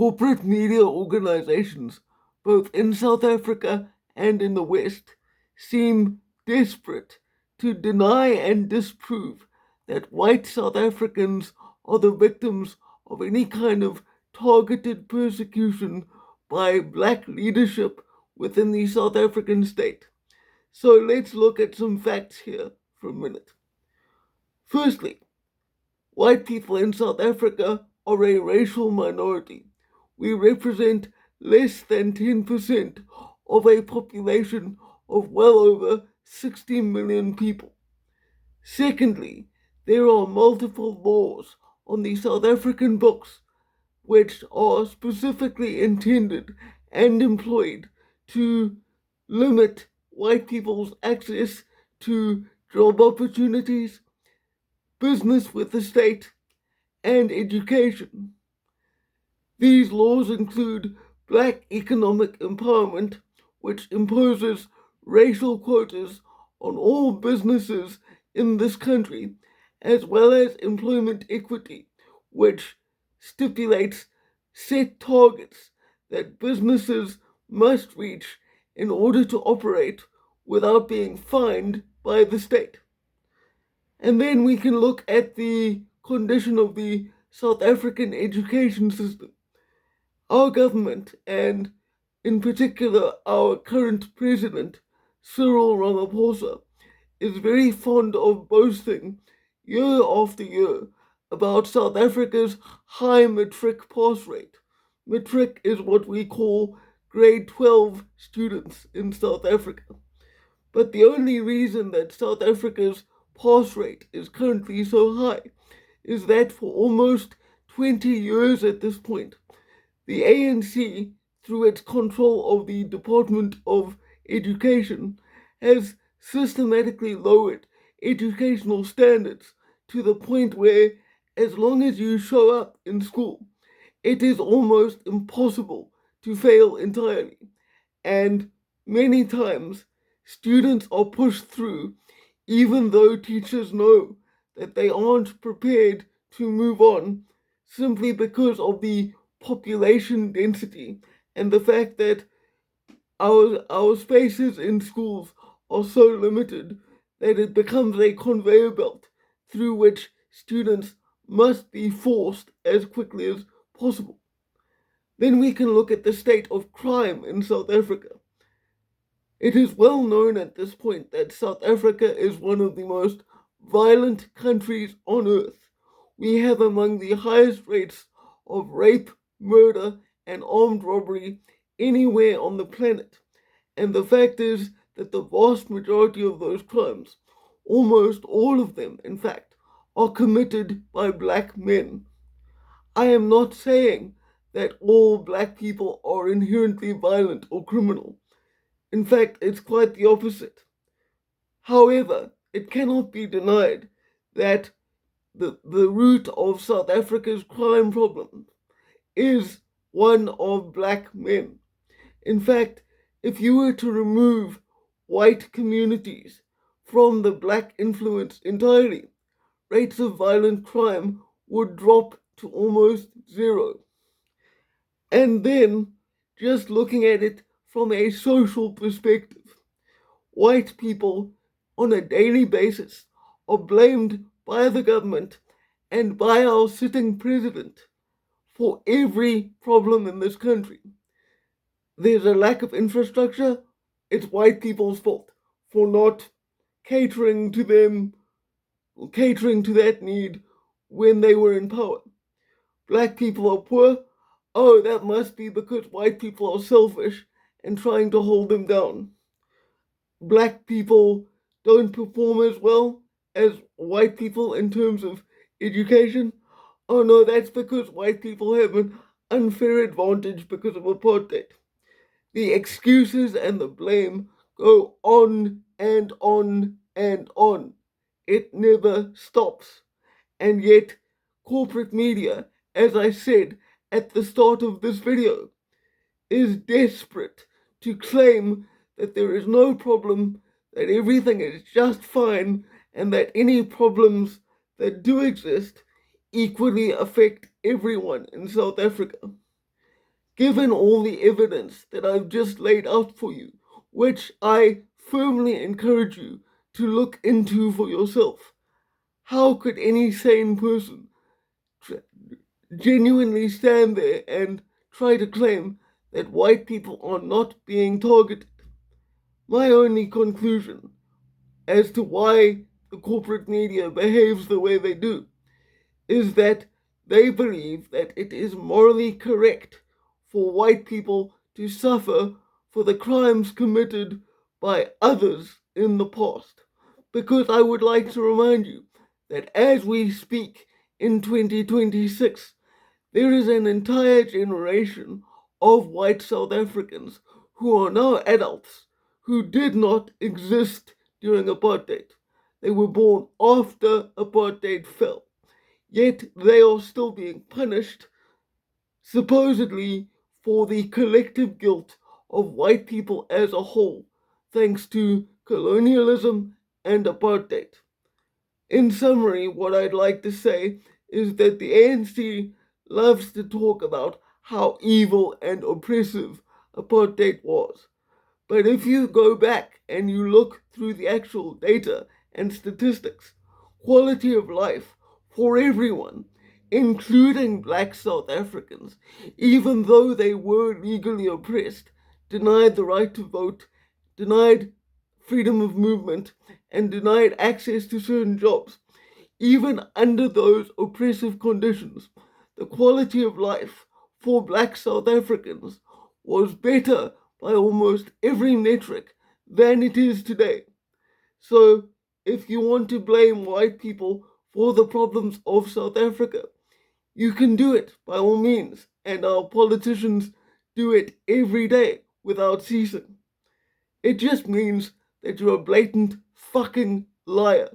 corporate media organizations, both in South Africa and in the West, seem desperate to deny and disprove that white South Africans are the victims of any kind of targeted persecution by black leadership within the South African state. So let's look at some facts here for a minute. Firstly, white people in South Africa are a racial minority. We represent less than 10% of a population of well over 60 million people. Secondly, there are multiple laws on the South African books which are specifically intended and employed to limit white people's access to job opportunities, business with the state, and education. These laws include Black Economic Empowerment, which imposes racial quotas on all businesses in this country, as well as Employment Equity, which stipulates set targets that businesses must reach in order to operate without being fined by the state. And then we can look at the condition of the South African education system. Our government, and in particular our current president, Cyril Ramaphosa, is very fond of boasting year after year about South Africa's high matric pass rate. Matric is what we call grade 12 students in South Africa. But the only reason that South Africa's pass rate is currently so high is that for almost 20 years at this point, the ANC, through its control of the Department of Education, has systematically lowered educational standards to the point where, as long as you show up in school, it is almost impossible to fail entirely. And many times, students are pushed through even though teachers know that they aren't prepared to move on simply because of the population density and the fact that our spaces in schools are so limited that it becomes a conveyor belt through which students must be forced as quickly as possible. Then we can look at the state of crime in South Africa. It is well known at this point that South Africa is one of the most violent countries on earth. We have among the highest rates of rape, murder, and armed robbery anywhere on the planet. And the fact is that the vast majority of those crimes, almost all of them, in fact, are committed by black men. I am not saying that all black people are inherently violent or criminal. In fact, it's quite the opposite. However, it cannot be denied that the root of South Africa's crime problem is one of black men. In fact, if you were to remove white communities from the black influence entirely, rates of violent crime would drop to almost zero. And then, just looking at it from a social perspective, white people on a daily basis are blamed by the government and by our sitting president for every problem in this country. There's a lack of infrastructure, it's white people's fault for not catering to them, catering to that need when they were in power. Black people are poor, oh, that must be because white people are selfish and trying to hold them down. Black people don't perform as well as white people in terms of education. Oh no, that's because white people have an unfair advantage because of apartheid. The excuses and the blame go on and on and on. It never stops. And yet, corporate media, as I said at the start of this video, is desperate to claim that there is no problem, that everything is just fine, and that any problems that do exist equally affect everyone in South Africa. given all the evidence that I've just laid out for you, which I firmly encourage you to look into for yourself, how could any sane person genuinely stand there and try to claim that white people are not being targeted? My only conclusion as to why the corporate media behaves the way they do is that they believe that it is morally correct for white people to suffer for the crimes committed by others in the past. Because I would like to remind you that as we speak in 2026, there is an entire generation of white South Africans who are now adults who did not exist during apartheid. They were born after apartheid fell. Yet they are still being punished, supposedly for the collective guilt of white people as a whole, thanks to colonialism and apartheid. In summary, what I'd like to say is that the ANC loves to talk about how evil and oppressive apartheid was. But if you go back and you look through the actual data and statistics, quality of life for everyone, including black South Africans, even though they were legally oppressed, denied the right to vote, denied freedom of movement, and denied access to certain jobs, even under those oppressive conditions, the quality of life for black South Africans was better by almost every metric than it is today. So, if you want to blame white people for the problems of South Africa, you can do it by all means, and our politicians do it every day without ceasing. It just means that you're a blatant fucking liar.